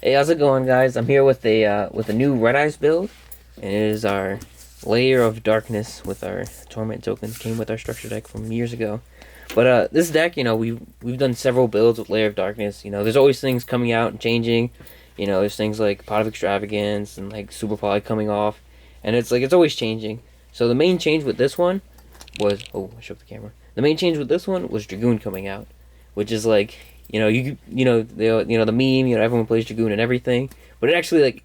Hey, how's it going, guys? I'm here with a new Red Eyes build, and it is our Layer of Darkness with our Torment tokens. Came with our structure deck from years ago. But this deck, we've done several builds with Layer of Darkness. There's always things coming out and changing. There's things like Pot of Extravagance and like Super Poly coming off, and it's always changing. So the main change with this one was I shook the camera. The main change with this one was Dragoon coming out, which is like the meme, everyone plays Dragoon and everything, but it actually like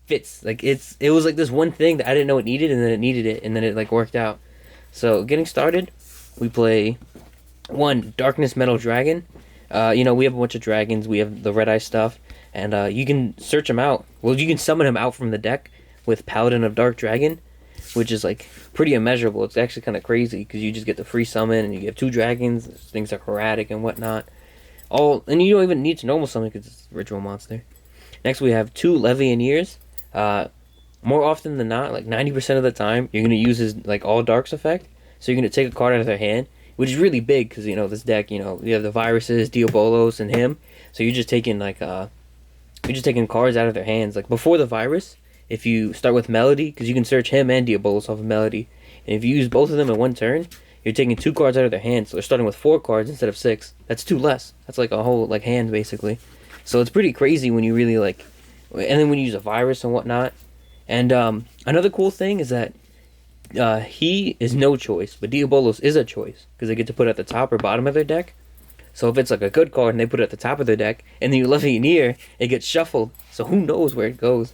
fits. Like it was like this one thing that I didn't know it needed, and then it needed it, and then it like worked out. So getting started, we play one Darkness Metal Dragon. We have a bunch of dragons. We have the Red Eye stuff, and you can search them out. Well, you can summon him out from the deck with Paladin of Dark Dragon, which is like pretty immeasurable. It's actually kind of crazy because you just get the free summon, and you get two dragons. Things are erratic and whatnot. And you don't even need to normal summon because it's a ritual monster. Next, we have two Levianeers. More often than not, like 90% of the time, you're gonna use his like all darks effect. So you're gonna take a card out of their hand, which is really big because this deck, you have the viruses, Diabolos, and him. So you're just taking cards out of their hands. Like before the virus, if you start with Melody, because you can search him and Diabolos off of Melody, and if you use both of them in one turn, you're taking two cards out of their hand, so they're starting with 4 cards instead of 6. That's 2 less. That's like a whole like hand basically. So it's pretty crazy when you really like, and then when you use a virus and whatnot. And another cool thing is that he is no choice, but Diabolos is a choice because they get to put it at the top or bottom of their deck. So if it's like a good card and they put it at the top of their deck, and then you left it near, it gets shuffled. So who knows where it goes?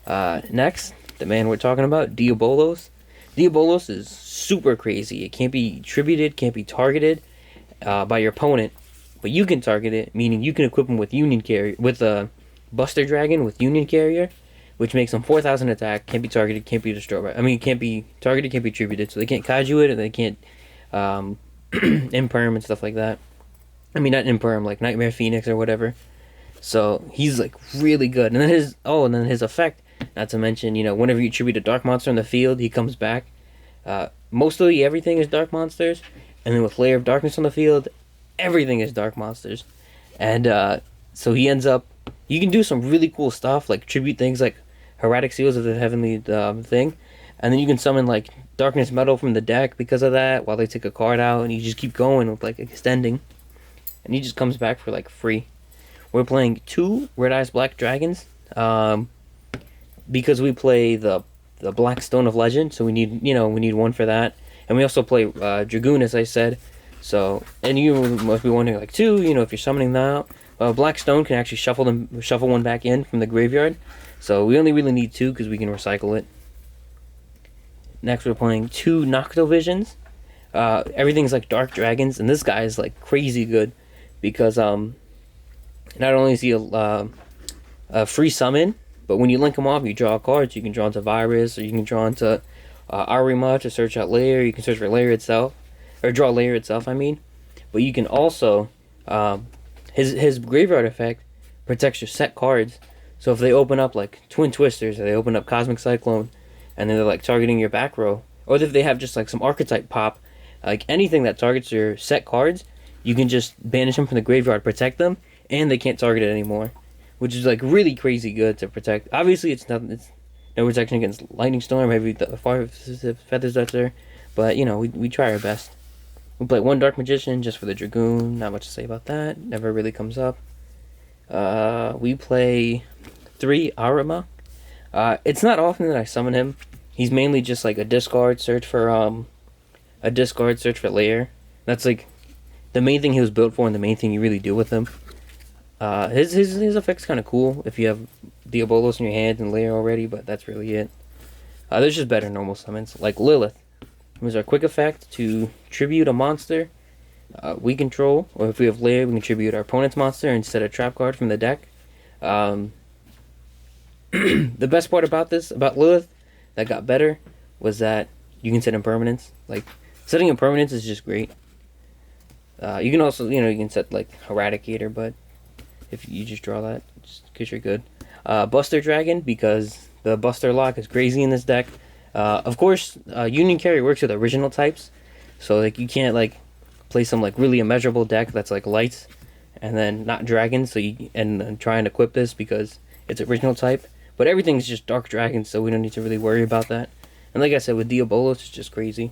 Next, the man we're talking about, Diabolos. Diabolos is super crazy. It can't be tributed, can't be targeted by your opponent, but you can target it, meaning you can equip him with Union Carrier, with a Buster Dragon with Union Carrier, which makes him 4,000 attack, can't be targeted, can't be destroyed. Can't be targeted, can't be tributed, so they can't kaiju it, and they can't imperm and stuff like that. Not imperm, like Nightmare Phoenix or whatever. So he's like really good. And then his effect, not to mention, whenever you tribute a dark monster in the field, he comes back. Mostly everything is dark monsters, and then with Layer of Darkness on the field, everything is dark monsters. And so he ends up, you can do some really cool stuff, like tribute things like Heretic Seals of the Heavenly thing, and then you can summon like Darkness Metal from the deck because of that, while they take a card out, and you just keep going with like extending, and he just comes back for like free. We're playing 2 Red Eyes Black Dragons, because we play the Black Stone of Legend, so we need one for that, and we also play Dragoon, as I said. So, and you must be wondering, like, 2, if you're summoning that out, Black Stone can actually shuffle one back in from the graveyard. So we only really need 2 because we can recycle it. Next, we're playing 2 Nocto Visions. Everything's like Dark Dragons, and this guy is like crazy good because not only is he a free summon, but when you link him off, you draw cards. You can draw into Virus, or you can draw into Arima to search out Layer. You can search for Layer itself, or draw Layer itself, But you can also, his graveyard effect protects your set cards. So if they open up like Twin Twisters, or they open up Cosmic Cyclone, and then they're like targeting your back row, or if they have just like some archetype pop, like anything that targets your set cards, you can just banish them from the graveyard, protect them, and they can't target it anymore, which is like really crazy good to protect. Obviously, it's no protection against Lightning Storm, maybe the Feathers Duster, but we try our best. We play 1 Dark Magician just for the Dragoon. Not much to say about that. Never really comes up. We play 3 Arima. It's not often that I summon him. He's mainly just like a discard search for Layer. That's like the main thing he was built for, and the main thing you really do with him. His effect's kind of cool if you have Diabolos in your hand and Layer already, but that's really it. There's just better normal summons, like Lilith. It was our quick effect to tribute a monster we control, or if we have Layer, we can tribute our opponent's monster instead of trap card from the deck. The best part about Lilith, that got better, was that you can set impermanence. Like, setting impermanence is just great. You can also, you can set like Eradicator, but if you just draw that, just because you're good. Buster Dragon, because the Buster lock is crazy in this deck. Of course, Union Carry works with original types, so like you can't like play some like really immeasurable deck that's like lights, and then not dragon. So and try and equip this because it's original type. But everything's just dark dragon, so we don't need to really worry about that. And like I said, with Diabolos, it's just crazy.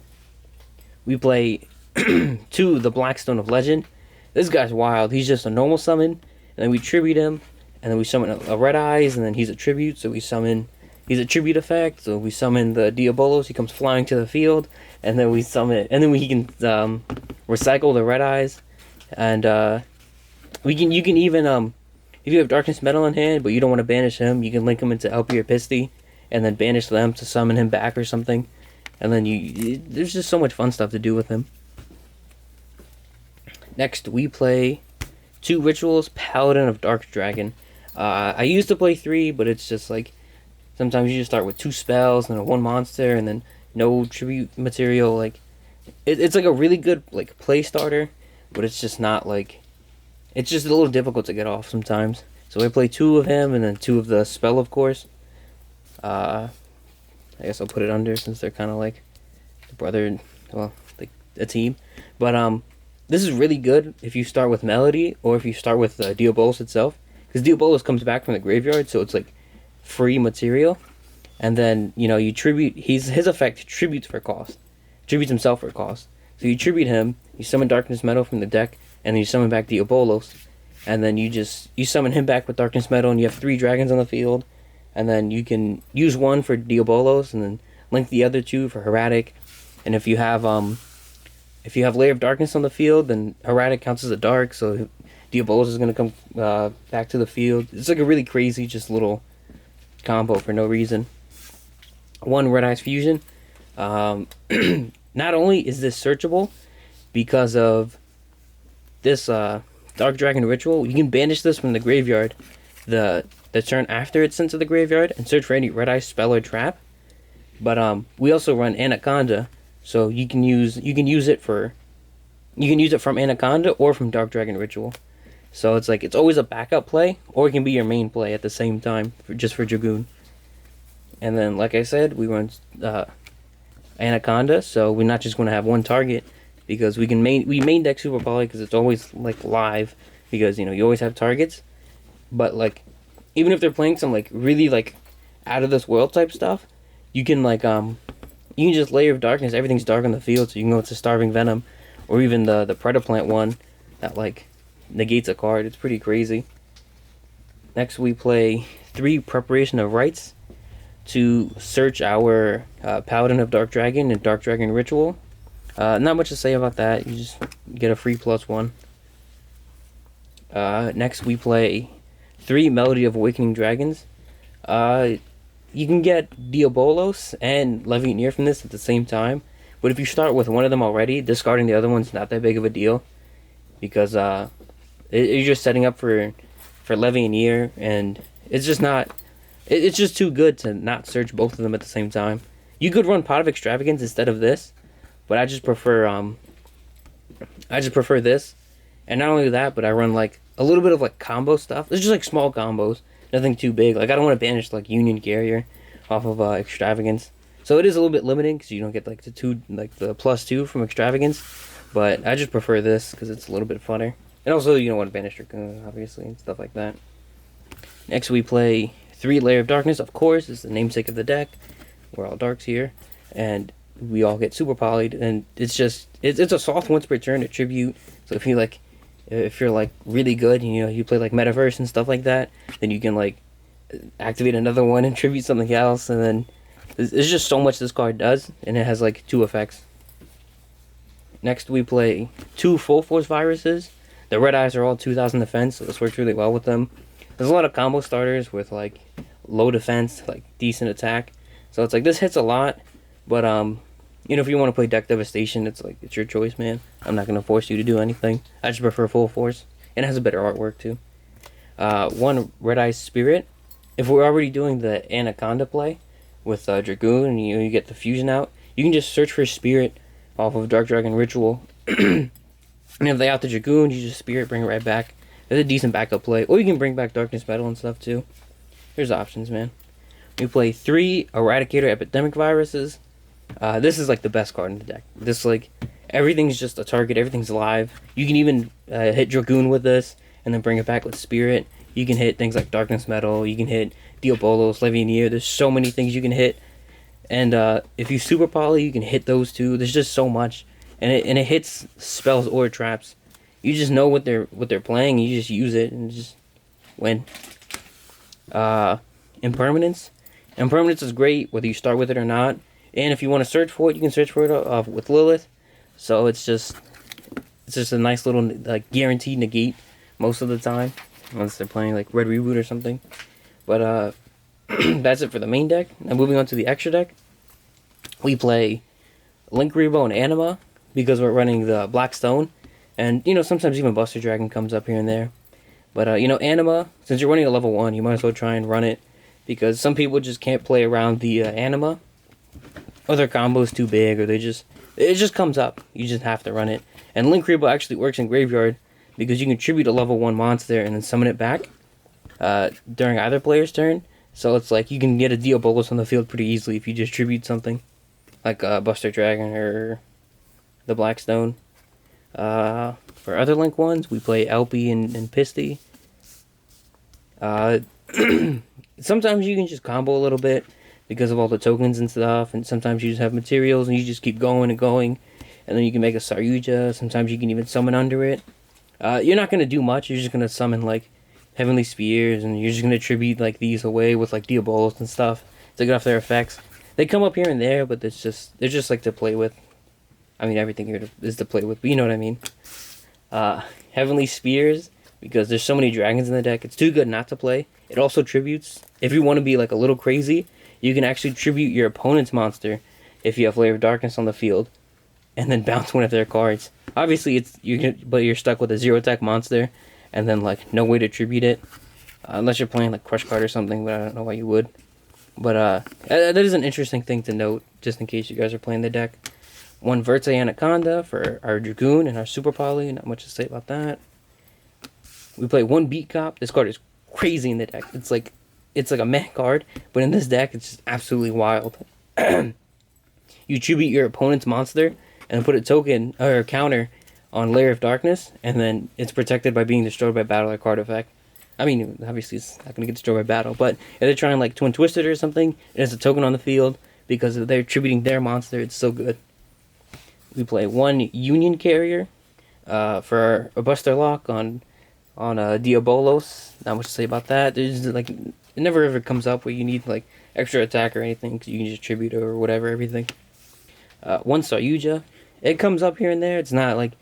We play 2, the Blackstone of Legend. This guy's wild. He's just a normal summon, and then we tribute him, and then we summon a Red Eyes, and then he's a tribute, so we summon... He's a tribute effect, so we summon the Diabolos, he comes flying to the field, and then we summon... And then we can recycle the Red Eyes, and you can even... if you have Darkness Metal in hand, but you don't want to banish him, you can link him into LP or Pisty, and then banish them to summon him back or something. And then there's just so much fun stuff to do with him. Next, we play 2 rituals, Paladin of Dark Dragon. I used to play 3, but it's just like sometimes you just start with 2 spells and then 1 monster and then no tribute material. Like it's like a really good like play starter, but it's just not like it's just a little difficult to get off sometimes. So I play 2 of him and then 2 of the spell, of course. I guess I'll put it under since they're kind of like the brother, well, like a team. But this is really good if you start with Melody or if you start with Diabolos itself, because Diabolos comes back from the graveyard, so it's like free material. And then you tribute his effect tributes for cost, tributes himself for cost. So you tribute him, you summon Darkness Metal from the deck, and then you summon back Diabolos, and then you summon him back with Darkness Metal, and you have 3 dragons on the field, and then you can use 1 for Diabolos, and then link the other 2 for Heretic. And if you have Lair of Darkness on the field, then Heretic counts as a dark, so Diabolos is going to come back to the field. It's like a really crazy, just little combo for no reason. 1 Red Eyes Fusion. Not only is this searchable because of this Dark Dragon ritual, you can banish this from the graveyard the turn after it's sent to the graveyard and search for any Red Eye spell or trap. But we also run Anaconda, so you can use it from Anaconda or from Dark Dragon ritual. So it's like it's always a backup play, or it can be your main play at the same time just for Dragoon. And then, like I said, we run Anaconda, so we're not just going to have 1 target, because we main deck Super Poly because it's always like live, because you always have targets. But like even if they're playing some like really like out of this world type stuff, you can like you can just Lair of Darkness, everything's dark on the field, so you can go to Starving Venom, or even the predaplant one that like negates a card. It's pretty crazy. Next we play 3 Preparation of Rites to search our Paladin of Dark Dragon and Dark Dragon Ritual. Not much to say about that. You just get a free +1. Next we play 3 Melody of Awakening Dragons. You can get Diabolos and Levianeer from this at the same time, but if you start with one of them already, discarding the other one's not that big of a deal, because you're just setting up for Levianeer, and it's just not... It's just too good to not search both of them at the same time. You could run Pot of Extravagance instead of this, but I just prefer this. And not only that, but I run like a little bit of like combo stuff. It's just like small combos, nothing too big. Like I don't want to banish like Union Carrier off of Extravagance, so it is a little bit limiting because you don't get like the +2 from Extravagance. But I just prefer this because it's a little bit funner, and also you don't want to banish Dragoon, obviously, and stuff like that. Next we play 3 Lair of Darkness, of course. It's the namesake of the deck. We're all darks here, and we all get super polyed, and it's a soft once per turn attribute. So if you're like really good, you play like Metaverse and stuff like that, then you can like activate another one and tribute something else, and then there's just so much this card does, and it has like 2 effects. Next we play 2 Full Force Viruses. The Red Eyes are all 2000 defense, so this works really well with them. There's a lot of combo starters with like low defense, like decent attack. So it's like this hits a lot, but if you want to play Deck Devastation, it's your choice, man. I'm not gonna force you to do anything. I just prefer Full Force, and it has a better artwork too. 1 Red Eye Spirit. If we're already doing the Anaconda play with Dragoon, and you get the fusion out, you can just search for Spirit off of Dark Dragon Ritual. And if they out the Dragoon, you just Spirit, bring it right back. It's a decent backup play. Or you can bring back Darkness Metal and stuff too. There's options, man. We play 3 Eradicator Epidemic Viruses. This is like the best card in the deck. This everything's just a target, everything's live. You can even hit Dragoon with this, and then bring it back with Spirit. You can hit things like Darkness Metal, you can hit Diabolos, Levianeer, there's so many things you can hit. And if you Super Poly, you can hit those too. There's just so much. And it hits spells or traps. You just know what they're playing, and you just use it and just win. Impermanence. Impermanence is great whether you start with it or not. And if you want to search for it, you can search for it with Lilith. So it's just a nice little like guaranteed negate most of the time, unless they're playing like Red Reboot or something. But that's it for the main deck. Now moving on to the extra deck, we play Link Rebo and Anima because we're running the Black Stone, and sometimes even Buster Dragon comes up here and there. But Anima, since you're running a level 1, you might as well try and run it, because some people just can't play around the Anima, or their combo's too big, or it just comes up. You just have to run it. And Link Rebo actually works in Graveyard because you can tribute a level 1 monster and then summon it back during either player's turn. So it's like you can get a Diabolos on the field pretty easily if you just tribute something like Buster Dragon or the Blackstone. For other Link ones, we play Alpi and Pisty. Sometimes you can just combo a little bit because of all the tokens and stuff, and sometimes you just have materials and you just keep going and going, and then you can make a Saryuja. Sometimes you can even summon under it. You're not going to do much. You're just going to summon like Heavenly Spears, and you're just going to tribute like these away with like Diabolos and stuff to get off their effects. They come up here and there, but they're just like to play with. I mean, everything here is to play with, but you know what I mean. Heavenly Spears, because there's so many dragons in the deck, it's too good not to play. It also tributes. If you want to be like a little crazy, you can actually tribute your opponent's monster if you have Lair of Darkness on the field, and then bounce one of their cards. Obviously, but you're stuck with a 0-attack monster, and then like no way to tribute it, unless you're playing like Crush Card or something. But I don't know why you would. But that is an interesting thing to note, just in case you guys are playing the deck. One Verte Anaconda for our Dragoon and our Super Poly. Not much to say about that. We play one Beat Cop. This card is crazy in the deck. It's like a meh card, but in this deck, it's just absolutely wild. You tribute your opponent's monster and put a token or a counter on Lair of Darkness, and then it's protected by being destroyed by battle or card effect. I mean, obviously it's not going to get destroyed by battle, but if they're trying like Twin Twist it or something, it has a token on the field because they're tributing their monster. It's so good. We play one Union Carrier for a Buster Lock on Diabolos. Not much to say about that. There's like it never ever comes up where you need like extra attack or anything, because you can just tribute or whatever everything. One Saryuja. It comes up here and there. It's not like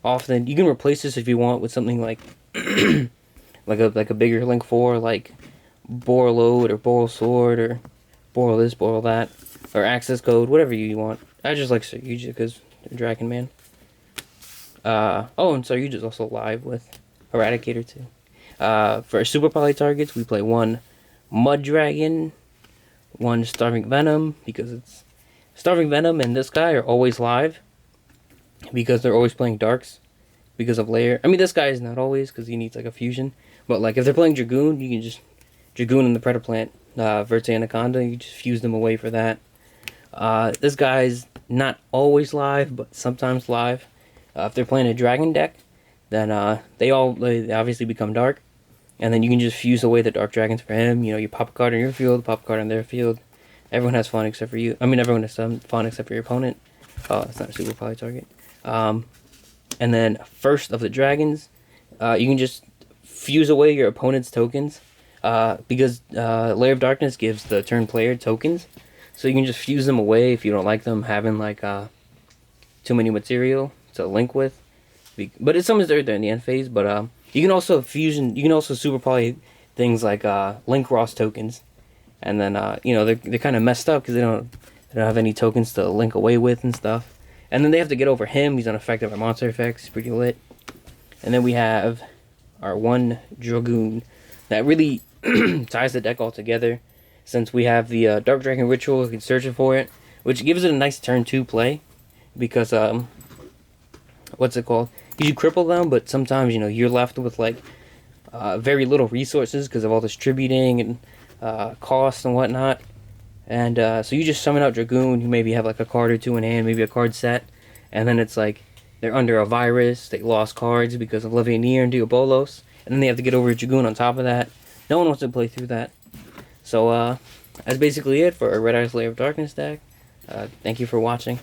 often. You can replace this if you want with something like like a bigger Link 4, like Borload or Boral Sword or Boral this, Boral that, or Access Code, whatever you want. I just like Saryuja because they're Dragon Man. And Saryuja's also live with Eradicator too. For our Super Poly targets, we play one Mud Dragon, one Starving Venom, because it's Starving Venom and this guy are always live because they're always playing Darks because of Lair. I mean, this guy is not always because he needs like a fusion, but like if they're playing Dragoon, you can just Dragoon and the Predaplant, Verte Anaconda, you just fuse them away for that. This guy's not always live, but sometimes live. If they're playing a Dragon deck, then they obviously become Dark, and then you can just fuse away the Dark Dragons for him. You pop a card on your field, pop a card on their field. Everyone has fun except for you. I mean, everyone has some fun except for your opponent. Oh, that's not a Super Poly target. And then first of the Dragons, you can just fuse away your opponent's tokens, because Lair of Darkness gives the turn player tokens, so you can just fuse them away if you don't like them having like too many material to link with. But it's sometimes they're in the end phase. But you can also Super Poly things like Link Ross tokens, and then they're kind of messed up because they don't have any tokens to link away with and stuff. And then they have to get over him. He's unaffected by monster effects. He's pretty lit. And then we have our one Dragoon that really ties the deck all together, since we have the Dark Dragon Ritual. You can search it for it, which gives it a nice turn 2 play, because what's it called? You cripple them, but sometimes you're left with like very little resources because of all this tributing and costs and whatnot. And so you just summon out Dragoon. You maybe have like a card or two in hand, maybe a card set, and then it's like they're under a virus. They lost cards because of Levianeer and Diabolos, and then they have to get over a Dragoon on top of that. No one wants to play through that. So that's basically it for our Red Eyes Lair of Darkness deck. Thank you for watching.